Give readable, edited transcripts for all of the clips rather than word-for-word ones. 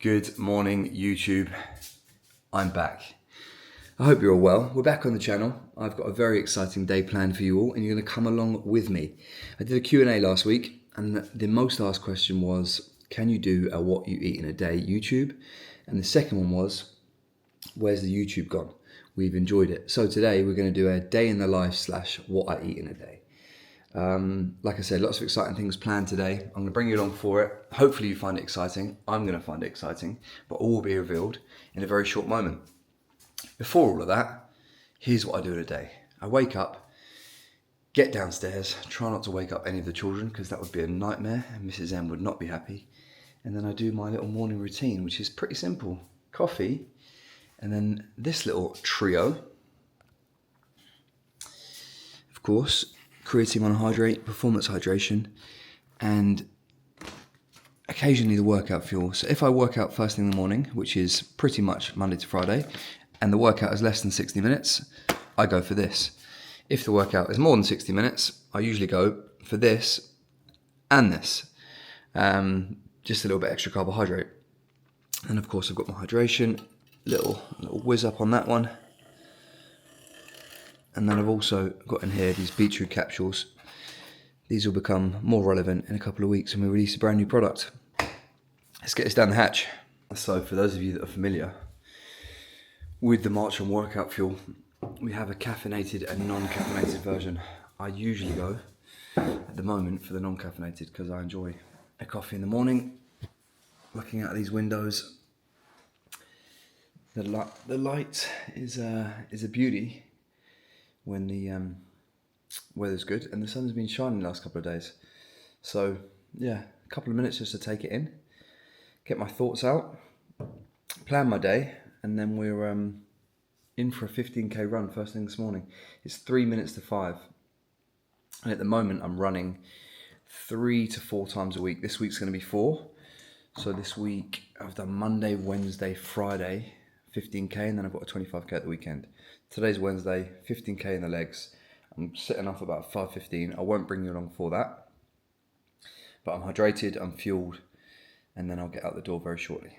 Good morning, YouTube. I'm back. I hope you're all well. We're back on the channel. I've got a very exciting day planned for you all, and you're going to come along with me. I did a Q&A last week, and the most asked question was, can you do a what you eat in a day YouTube? And the second one was, where's the YouTube gone? We've enjoyed it. So today we're going to do a day in the life / what I eat in a day. Like I said, lots of exciting things planned today. I'm going to bring you along for it. Hopefully you find it exciting. I'm going to find it exciting, but all will be revealed in a very short moment. Before all of that, here's what I do in a day. I wake up, get downstairs, try not to wake up any of the children because that would be a nightmare and Mrs. M would not be happy. And then I do my little morning routine, which is pretty simple. Coffee, and then this little trio. Of course, creatine monohydrate, performance hydration, and occasionally the workout fuel. So if I work out first thing in the morning, which is pretty much Monday to Friday, and the workout is less than 60 minutes, I go for this. If the workout is more than 60 minutes, I usually go for this and this. Just a little bit extra carbohydrate. And of course I've got my hydration, little whiz up on that one. And then I've also got in here these beetroot capsules. These will become more relevant in a couple of weeks when we release a brand new product. Let's get this down the hatch. So for those of you that are familiar with the Marchon workout fuel, we have a caffeinated and non-caffeinated version. I usually go at the moment for the non-caffeinated because I enjoy a coffee in the morning, looking out these windows. The light is a beauty when the weather's good, and the sun's been shining the last couple of days. So yeah, a couple of minutes just to take it in, get my thoughts out, plan my day, and then we're in for a 15k run first thing this morning. It's 3 minutes to 5, and at the moment I'm running 3 to 4 times a week. This week's going to be 4. So this week I've done Monday, Wednesday, Friday 15k, and then I've got a 25k at the weekend. Today's Wednesday, 15k in the legs. I'm setting off about 5:15. I won't bring you along for that, but I'm hydrated, I'm fueled, and then I'll get out the door very shortly.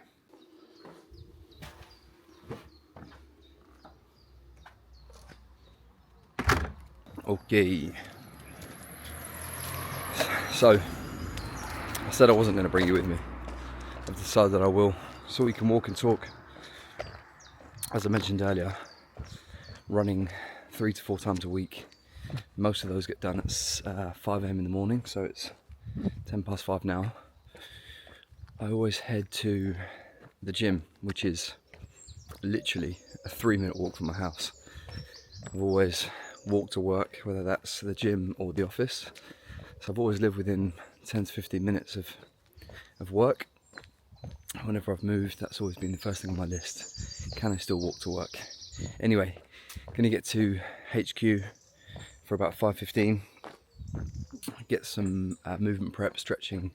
Okay. So, I said I wasn't going to bring you with me. I've decided that I will, so we can walk and talk. As I mentioned earlier, running 3 to 4 times a week. Most of those get done at 5 a.m. in the morning, so it's 10 past 5 now. I always head to the gym, which is literally a 3-minute walk from my house. I've always walked to work, whether that's the gym or the office. So I've always lived within 10 to 15 minutes of work. Whenever I've moved, that's always been the first thing on my list. Can I still walk to work? Anyway, gonna get to HQ for about 5:15. Get some movement prep, stretching,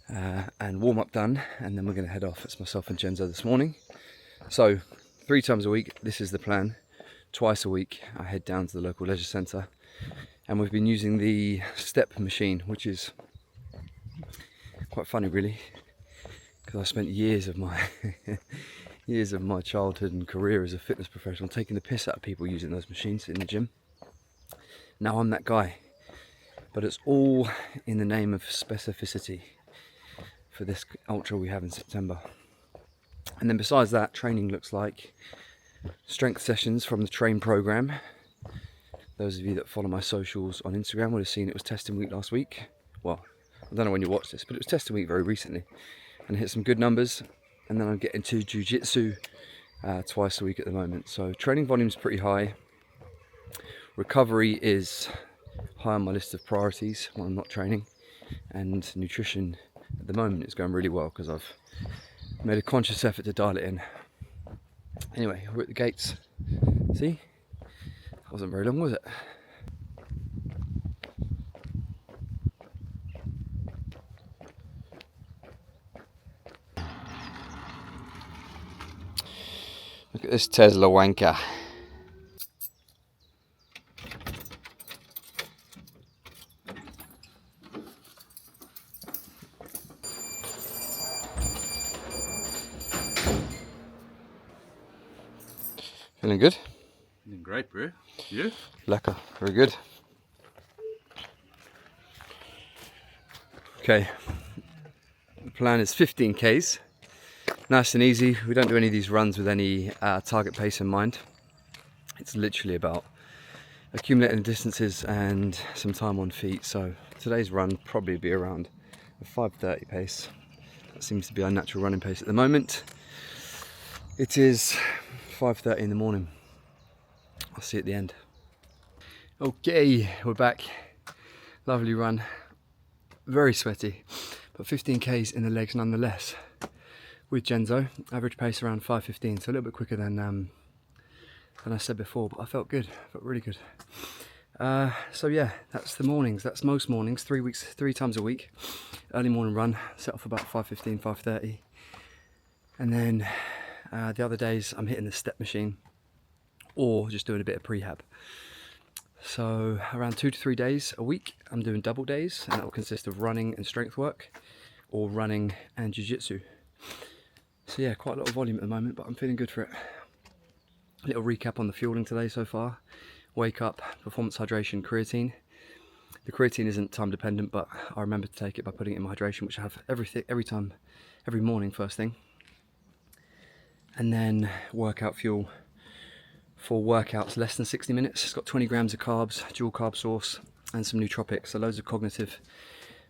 and warm up done, and then we're gonna head off. It's myself and Genzo this morning. So 3 times a week, this is the plan. Twice a week, I head down to the local leisure centre, and we've been using the step machine, which is quite funny, really, because I spent years of my childhood and career as a fitness professional taking the piss out of people using those machines in the gym. Now I'm that guy, but it's all in the name of specificity for this ultra we have in September. And then besides that, training looks like strength sessions from the train program. Those of you that follow my socials on Instagram would have seen it was testing week last week. Well, I don't know when you watch this, but it was testing week very recently, and hit some good numbers. And then I'm getting to jiu-jitsu twice a week at the moment. So training volume is pretty high. Recovery is high on my list of priorities when I'm not training. And nutrition at the moment is going really well because I've made a conscious effort to dial it in. Anyway, we're at the gates. See? That wasn't very long, was it? Look at this Tesla wanker. Feeling good? Feeling great, bro. You? Lekker. Very good. Okay. The plan is 15 Ks. Nice and easy. We don't do any of these runs with any target pace in mind. It's literally about accumulating distances and some time on feet. So today's run probably be around a 5:30 pace. That seems to be our natural running pace at the moment. It is 5:30 in the morning. I'll see you at the end. Okay, we're back. Lovely run. Very sweaty, but 15 Ks in the legs nonetheless. With Genzo, average pace around 5:15, so a little bit quicker than I said before, but I felt good, felt really good. So yeah, that's the mornings. That's most mornings, 3 times a week. Early morning run, set off about 5:15, 5:30. And then the other days I'm hitting the step machine or just doing a bit of prehab. So around 2 to 3 days a week, I'm doing double days, and that will consist of running and strength work, or running and jiu-jitsu. So yeah, quite a lot of volume at the moment, but I'm feeling good for it. A little recap on the fueling today so far. Wake up, performance hydration, creatine. The creatine isn't time dependent, but I remember to take it by putting it in my hydration, which I have every morning first thing. And then workout fuel for workouts less than 60 minutes. It's got 20 grams of carbs, dual carb source, and some nootropics. So loads of cognitive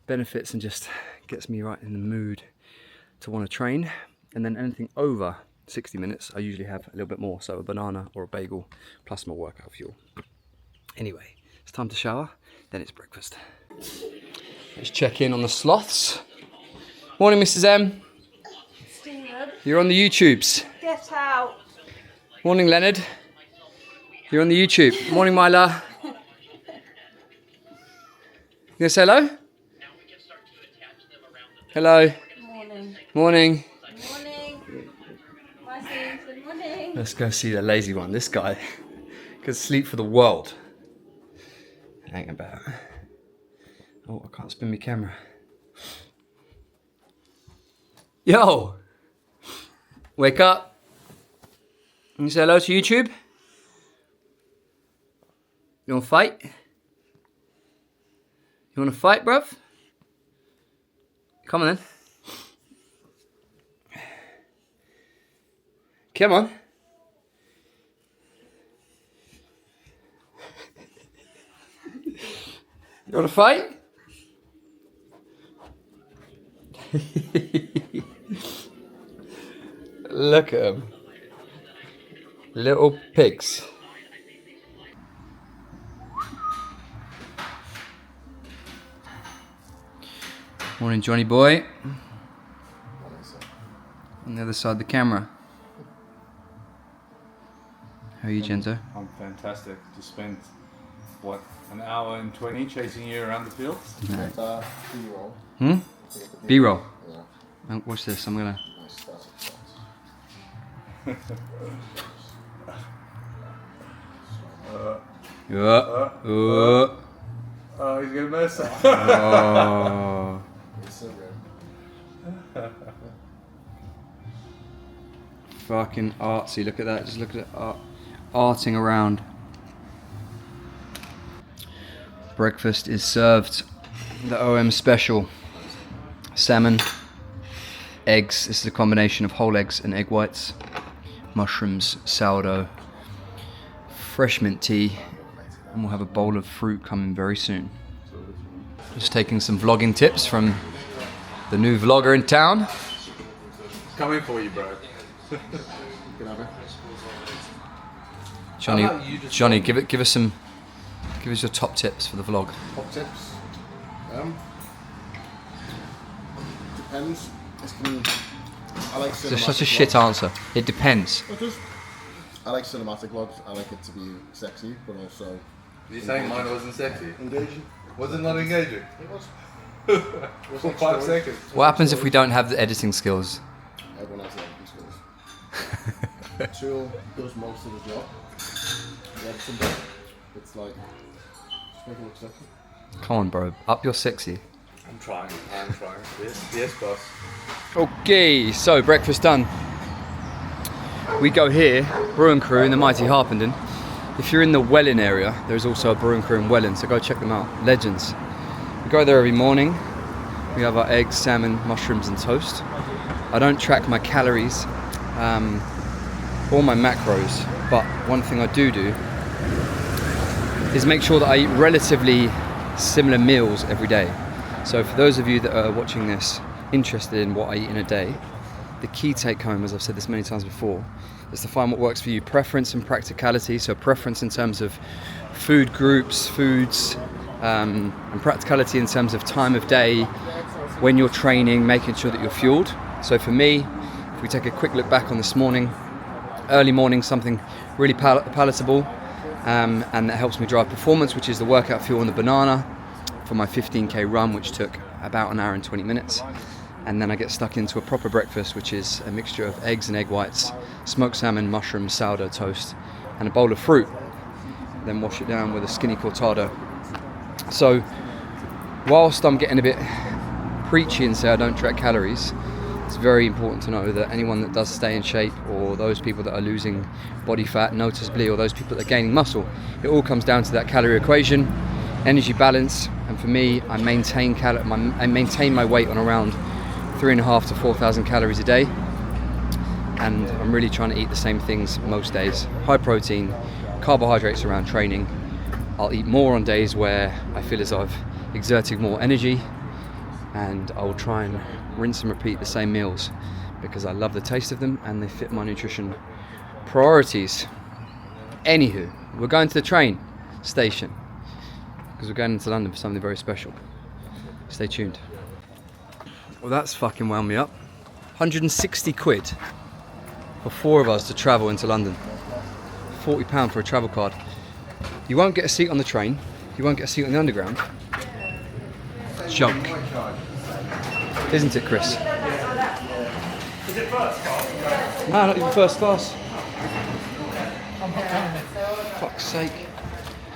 benefits, and just gets me right in the mood to want to train. And then anything over 60 minutes, I usually have a little bit more, so a banana or a bagel plus my workout fuel. Anyway, it's time to shower, then it's breakfast. Let's check in on the sloths. Morning, Mrs. M. Stephen, You're on the YouTubes. get out. Morning, Leonard. You're on the YouTube. Morning, Myla. You gonna say hello? Hello. Morning. Morning. Morning. My Stephen, morning. Let's go see the lazy one. This guy could sleep for the world. Hang about. Oh, I can't spin my camera. Yo! Wake up. Can you say hello to YouTube? You wanna fight? You wanna fight, bruv? Come on then. Come on. You wanna fight? Look at them. Little pigs. Morning, Johnny boy. On the other side of the camera. How are you, Genzo? I'm fantastic. Just spent, what, an hour and 20 chasing you around the field? No. B-roll. B-roll. Yeah. Watch this, I'm gonna... Nice static shots. Oh, he's gonna miss. Oh. It's so good. Fucking artsy, look at that, just look at it, arting around. Breakfast is served. The OM special. Salmon, eggs, this is a combination of whole eggs and egg whites, mushrooms, sourdough, fresh mint tea, and we'll have a bowl of fruit coming very soon. Just taking some vlogging tips from the new vlogger in town. Coming for you, bro. Good have it. Johnny, give us your top tips for the vlog. Top tips. Depends. I like It's such a cinematic shit vlogs. answer. It depends. I like cinematic vlogs. I like it to be sexy, but also You're saying mine wasn't sexy? engaging. Was it not engaging? It was. For 5 seconds. What happens if we don't have the editing skills? Everyone has editing skills. Tool does most of the job. The editing bit, it's like, just make it look sexy. Come on, bro. Up your sexy. I'm trying. Yes, boss. Okay, so breakfast done. we go here, Brew and Crew in the mighty Harpenden. If you're in the Welling area, there's also a Brew and Crew in Welling, so go check them out. Legends. We go there every morning. We have our eggs, salmon, mushrooms and toast. I don't track my calories or my macros, but one thing I do is make sure that I eat relatively similar meals every day. So for those of you that are watching this, interested in what I eat in a day, the key take home, as I've said this many times before, is to find what works for you. Preference and practicality. So preference in terms of food groups, foods, and practicality in terms of time of day, when you're training, making sure that you're fueled. So for me, if we take a quick look back on this morning, early morning, something really palatable, and that helps me drive performance, which is the workout fuel and the banana for my 15k run, which took about an hour and 20 minutes. And then I get stuck into a proper breakfast, which is a mixture of eggs and egg whites, smoked salmon, mushrooms, sourdough toast, and a bowl of fruit. Then wash it down with a skinny cortado. So whilst I'm getting a bit preachy and say I don't track calories, it's very important to know that anyone that does stay in shape, or those people that are losing body fat noticeably, or those people that are gaining muscle, it all comes down to that calorie equation, energy balance. And for me, I maintain my weight on around 3,500 to 4,000 calories a day, and I'm really trying to eat the same things most days. High protein, carbohydrates around training. I'll eat more on days where I feel as I've exerted more energy, and I'll try and rinse and repeat the same meals because I love the taste of them and they fit my nutrition priorities. Anywho, we're going to the train station because we're going into London for something very special. Stay tuned. Well, that's fucking wound me up. 160 quid for 4 of us to travel into London. £40 for a travel card. You won't get a seat on the train. You won't get a seat on the underground. Joke. Isn't it, Chris? Is it first class? No, not even first class. Fuck's sake.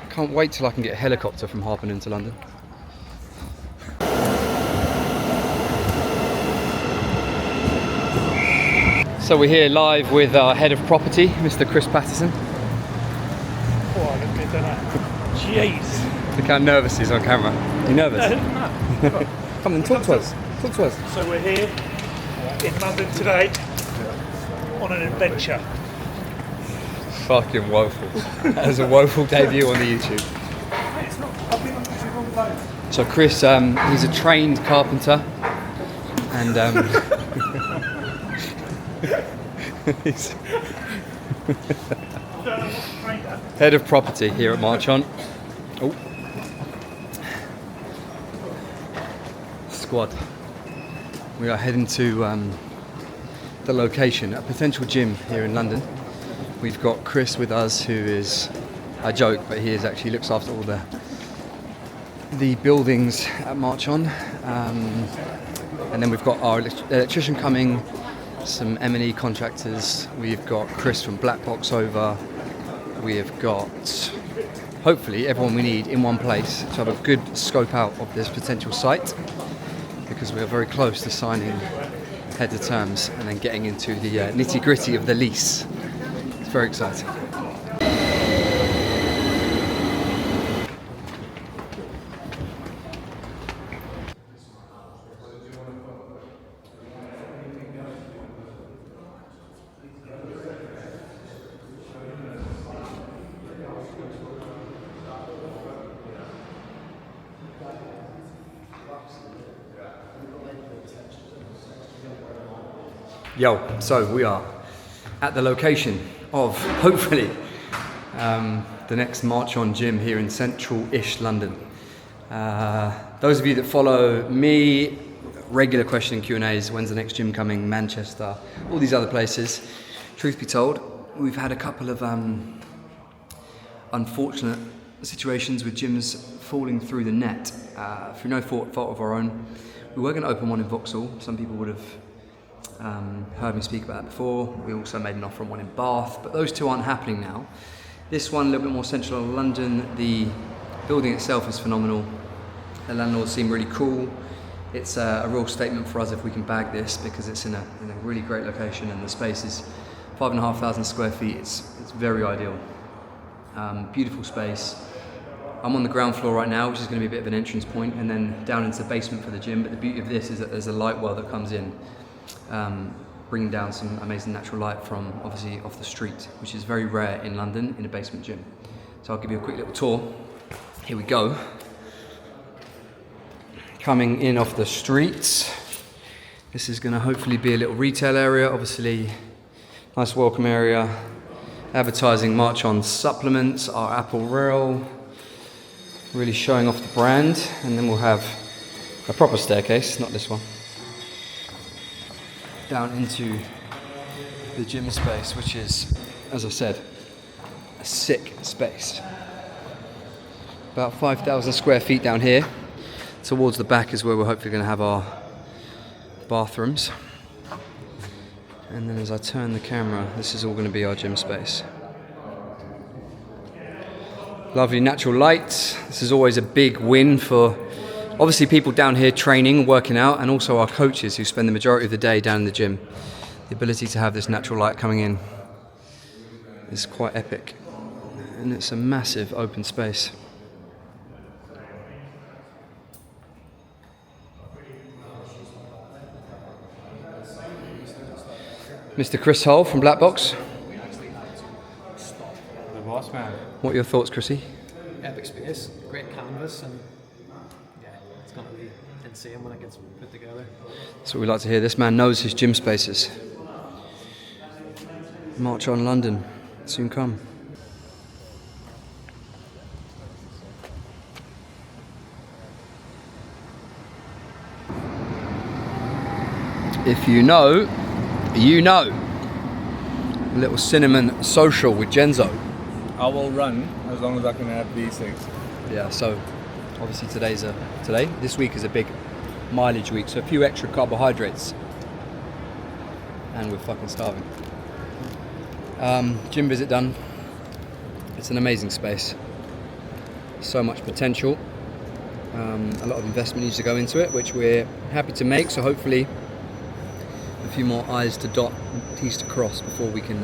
Can't wait till I can get a helicopter from Harpenden to London. So we're here live with our head of property, Mr. Chris Patterson. Oh, look at that. Jeez. Look how nervous he is on camera. You nervous? No. Come and talk to us. Talk to us. So we're here in London today on an adventure. Fucking woeful. That was a woeful debut on the YouTube. It's not. I've been on YouTube all day. So Chris, he's a trained carpenter, and he's head of property here at Marchon. Oh, squad. We are heading to the location, a potential gym here in London. We've got Chris with us, who is, I joke, but he looks after all the buildings at Marchon. And then we've got our electrician coming, some M&E contractors. We've got Chris from Black Box over. We have got, hopefully, everyone we need in one place to have a good scope out of this potential site, because we are very close to signing heads of terms and then getting into the nitty-gritty of the lease. It's very exciting. Yo, so we are at the location of, hopefully, the next Marchon gym here in central-ish London. Those of you that follow me, regular question and Q&As, when's the next gym coming, Manchester, all these other places. Truth be told, we've had a couple of unfortunate situations with gyms falling through the net through no fault of our own. We were going to open one in Vauxhall. Some people would have heard me speak about that before. We also made an offer on one in Bath, but those two aren't happening now. This one a little bit more central in London. The building itself is phenomenal. The landlords seem really cool. It's a real statement for us if we can bag this, because it's in a really great location and the space is 5,500 square feet. It's very ideal. Beautiful space. I'm on the ground floor right now, which is going to be a bit of an entrance point, and then down into the basement for the gym. But the beauty of this is that there's a light well that comes in, bringing down some amazing natural light from obviously off the street, which is very rare in London in a basement gym. So I'll give you a quick little tour. Here we go. Coming in off the streets. This is going to hopefully be a little retail area, obviously nice welcome area. Advertising Marchon supplements, our apple rail. Really showing off the brand, and then we'll have a proper staircase, not this one, down into the gym space, which is, as I said, a sick space. About 5,000 square feet down here. Towards the back is where we're hopefully going to have our bathrooms. And then as I turn the camera, this is all going to be our gym space. Lovely natural light. This is always a big win for obviously people down here training, working out, and also our coaches who spend the majority of the day down in the gym. The ability to have this natural light coming in is quite epic. And it's a massive open space. Mr. Chris Hull from Black Box. The boss man. What are your thoughts, Chrissy? Epic space, great canvas, and yeah, it's going to be insane when it gets put together. That's what we like to hear. This man knows his gym spaces. Marchon London, soon come. If you know, you know. A little cinnamon social with Genzo. I will run as long as I can have these things. Yeah, so obviously this week is a big mileage week, so a few extra carbohydrates. And we're fucking starving. Gym visit done. It's an amazing space. So much potential. A lot of investment needs to go into it, which we're happy to make, so hopefully a few more I's to dot, T's to cross before we can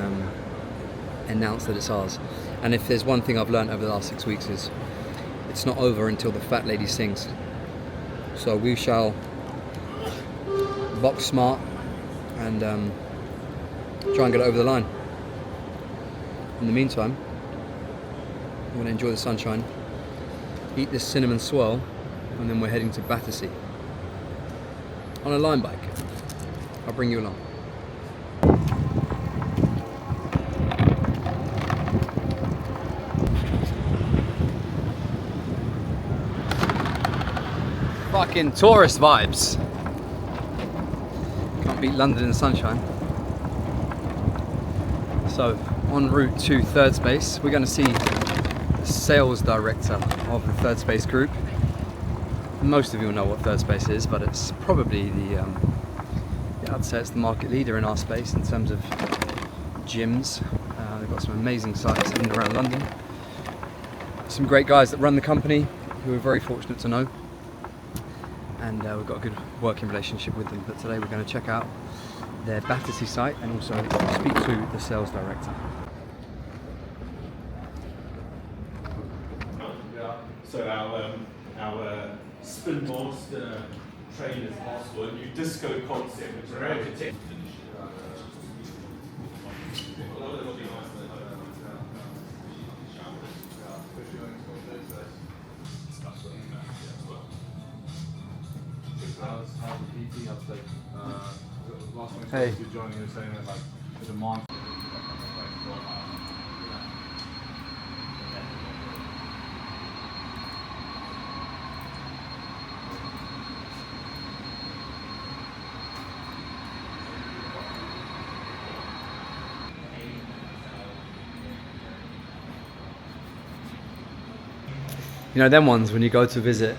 announce that it's ours. And if there's one thing I've learned over the last 6 weeks is it's not over until the fat lady sings. So we shall box smart and try and get it over the line. In the meantime, I'm going to enjoy the sunshine, eat this cinnamon swirl, and then we're heading to Battersea on a line bike. I'll bring you along. Fucking tourist vibes. Can't beat London in the sunshine. So, en route to Third Space, we're going to see the sales director of the Third Space group. Most of you will know what Third Space is, but it's probably I'd say it's the market leader in our space in terms of gyms. They've got some amazing sites in and around London. Some great guys that run the company who we're very fortunate to know. And we've got a good working relationship with them. But today we're going to check out their Battersea site and also speak to the sales director. So our spin boards train as possible, a new disco concept, which is very protected. Hey. Johnny was saying that like the demand. You know them ones when you go to visit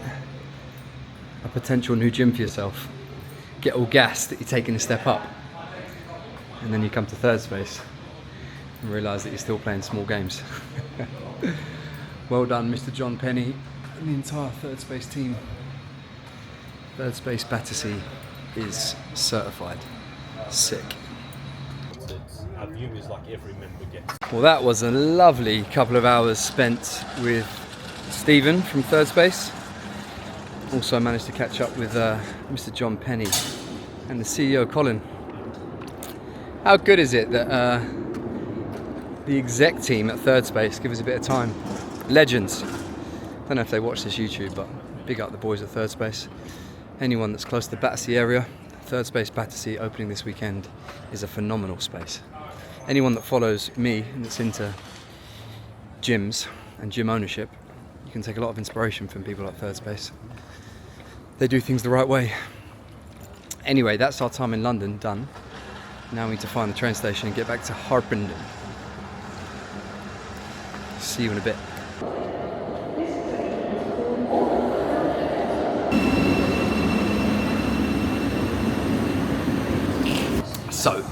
a potential new gym for yourself, get all gassed that you're taking a step up, and then you come to Third Space and realise that you're still playing small games. Well done, Mr. John Penny and the entire Third Space team. Third Space Battersea is certified. Sick. that our viewers, like every member, gets. Well, that was a lovely couple of hours spent with Stephen from Third Space. Also managed to catch up with Mr. John Penny and the CEO Colin. How good is it that the exec team at Third Space give us a bit of time? Legends. Don't know if they watch this YouTube, but big up the boys at Third Space. Anyone that's close to the Battersea area, Third Space Battersea opening this weekend is a phenomenal space. Anyone that follows me and that's into gyms and gym ownership, you can take a lot of inspiration from people like Third Space. They do things the right way. Anyway, that's our time in London done. Now we need to find the train station and get back to Harpenden. See you in a bit. So,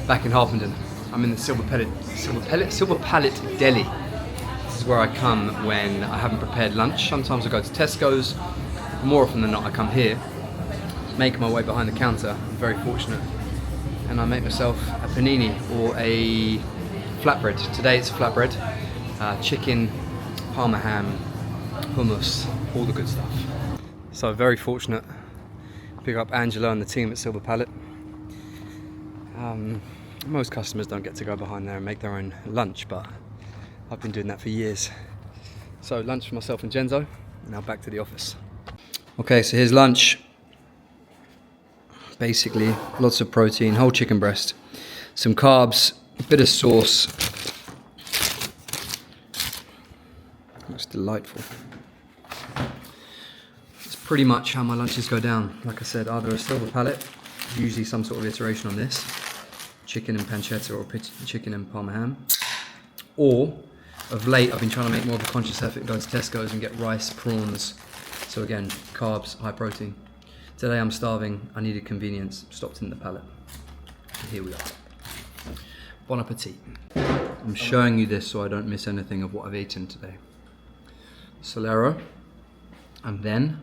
back in Harpenden. I'm in the Silver Pallet Deli. This is where I come when I haven't prepared lunch. Sometimes I go to Tesco's. More often than not, I come here, make my way behind the counter. I'm very fortunate, and I make myself a panini or a flatbread. Today it's a flatbread, chicken, parma ham, hummus, all the good stuff. So very fortunate. Pick up Angela and the team at Silver Pallet. Most customers don't get to go behind there and make their own lunch, but I've been doing that for years. So lunch for myself and Genzo, now back to the office. Okay, so here's lunch. Basically, lots of protein, whole chicken breast, some carbs, a bit of sauce. Looks delightful. It's pretty much how my lunches go down. Like I said, either a Silver Pallet, usually some sort of iteration on this, chicken and pancetta or chicken and parma ham, or of late I've been trying to make more of a conscious effort, go to Tesco's and get rice, prawns. So again, carbs, high protein. Today I'm starving, I needed convenience, stopped in the pallet. And here we are. Bon appetit. I'm showing you this so I don't miss anything of what I've eaten today. Solero, and then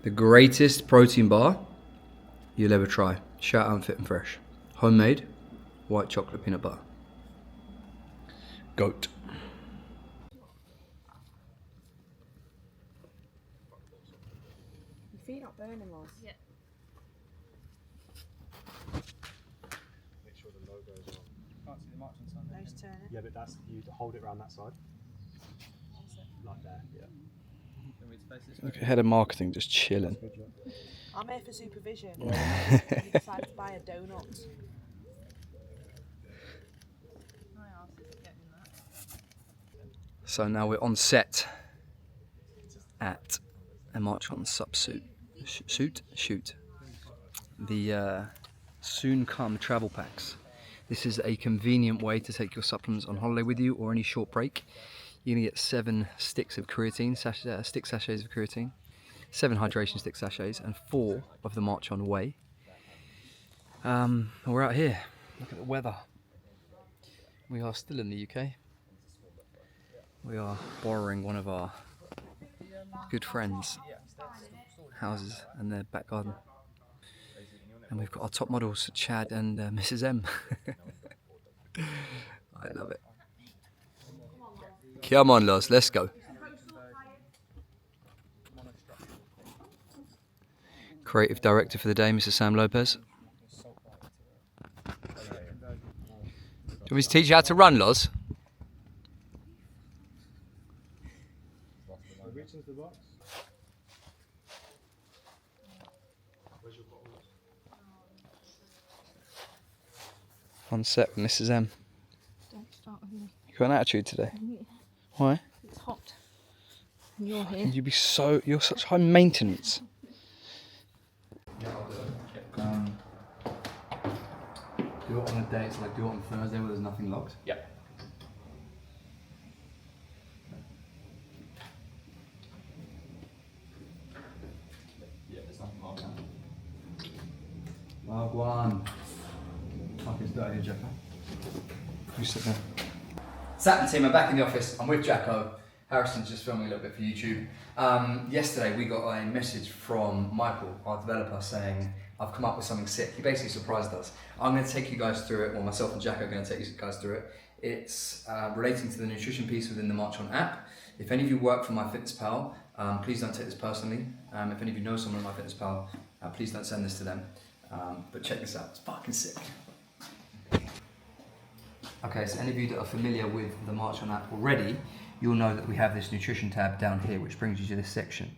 the greatest protein bar you'll ever try. Shout out Fit and Fresh. Homemade, white chocolate peanut butter. Goat. Your feet not burning, Loz? Yeah. Make sure the logo's on. Can't see the Marchon sign. Nose turn it. Yeah, but that's you hold it around that side. Like there, yeah. Okay, head of marketing just chilling. I'm here for supervision. You decided to buy a donut. So now we're on set at a Marchon shoot. The soon come travel packs. This is a convenient way to take your supplements on holiday with you or any short break. You're gonna get 7 sticks of creatine, stick sachets of creatine, 7 hydration stick sachets, and 4 of the Marchon whey. We're out here. Look at the weather. We are still in the UK. We are borrowing one of our good friends' houses and their back garden. And we've got our top models, Chad and Mrs. M. I love it. Come on, Loz, let's go. Creative director for the day, Mr. Sam Lopez. Do you want me to teach you how to run, Loz? Reach into the box. Where's your bottle? On set with Mrs. M. Don't start with me. You got an attitude today? Why? It's hot. And you're here. You're such high maintenance. Do it on a day, so like do it on Thursday where there's nothing locked? Yeah. Yeah, there's nothing locked now. Oh, go on. Fucking dirty, Jacko. You sit there. Sat and team, I'm back in the office. I'm with Jacko. Harrison's just filming a little bit for YouTube. Yesterday we got a message from Michael, our developer, saying I've come up with something sick. He basically surprised us. I'm going to take you guys through it, or myself and Jack are going to take you guys through it. It's relating to the nutrition piece within the Marchon app. If any of you work for MyFitnessPal, please don't take this personally. If any of you know someone at MyFitnessPal, please don't send this to them. But check this out, it's fucking sick. Okay, so any of you that are familiar with the Marchon app already, you'll know that we have this nutrition tab down here, which brings you to this section.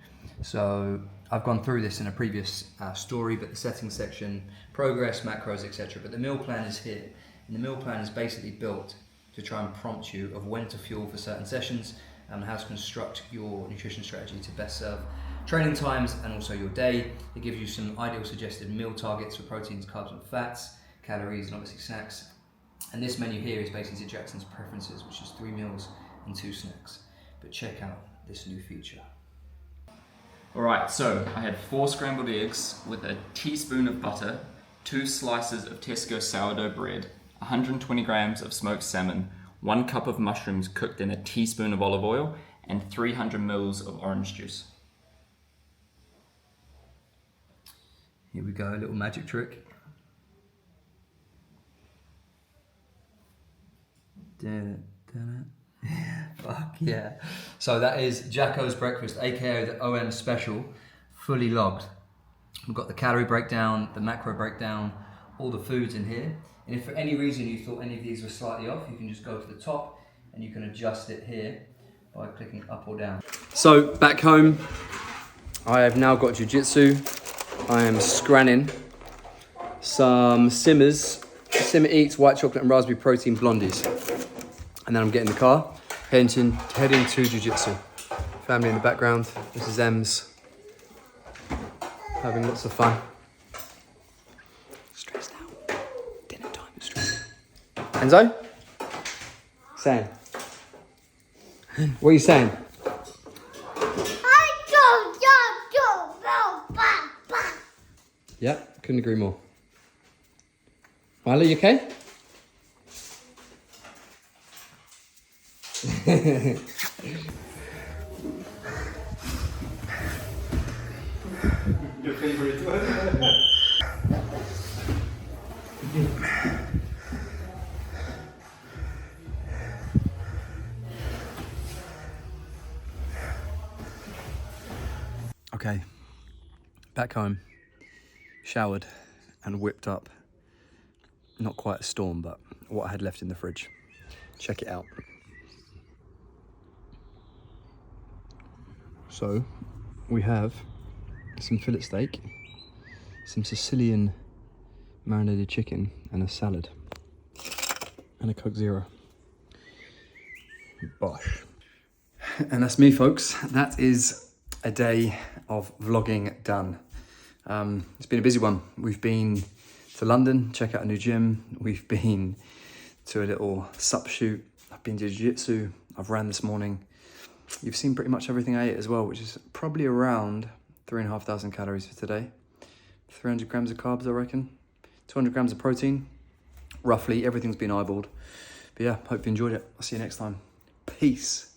So I've gone through this in a previous story, but the settings section, progress, macros, etc. But the meal plan is here. And the meal plan is basically built to try and prompt you of when to fuel for certain sessions and how to construct your nutrition strategy to best serve training times and also your day. It gives you some ideal suggested meal targets for proteins, carbs and fats, calories and obviously snacks. And this menu here is basically to Jackson's preferences, which is 3 meals and 2 snacks. But check out this new feature. Alright, so I had 4 scrambled eggs with a teaspoon of butter, 2 slices of Tesco sourdough bread, 120 grams of smoked salmon, 1 cup of mushrooms cooked in a teaspoon of olive oil, and 300 mils of orange juice. Here we go, a little magic trick. Fuck yeah. So that is Jacko's breakfast, aka the OM special, fully logged. We've got the calorie breakdown, the macro breakdown, all the foods in here. And if for any reason you thought any of these were slightly off, you can just go to the top and you can adjust it here by clicking up or down. So back home, I have now got jiu-jitsu. I am scranning some Simmer Eats white chocolate and raspberry protein blondies. And then I'm getting in the car, heading to jiu-jitsu. Family in the background, this is Ems. Having lots of fun. Stressed out. Dinner time is stressed out. Enzo? Saying? What are you saying? Yep, couldn't agree more. Milo, you okay? Your favorite one? Okay, back home, showered and whipped up, not quite a storm, but what I had left in the fridge. Check it out. So, we have some fillet steak, some Sicilian marinated chicken, and a salad, and a Coke Zero. Bosh. And that's me, folks. That is a day of vlogging done. It's been a busy one. We've been to London, check out a new gym. We've been to a little sup shoot. I've been to jiu-jitsu. I've ran this morning. You've seen pretty much everything I ate as well, which is probably around 3,500 calories for today. 300 grams of carbs, I reckon. 200 grams of protein. Roughly, everything's been eyeballed. But yeah, hope you enjoyed it. I'll see you next time. Peace.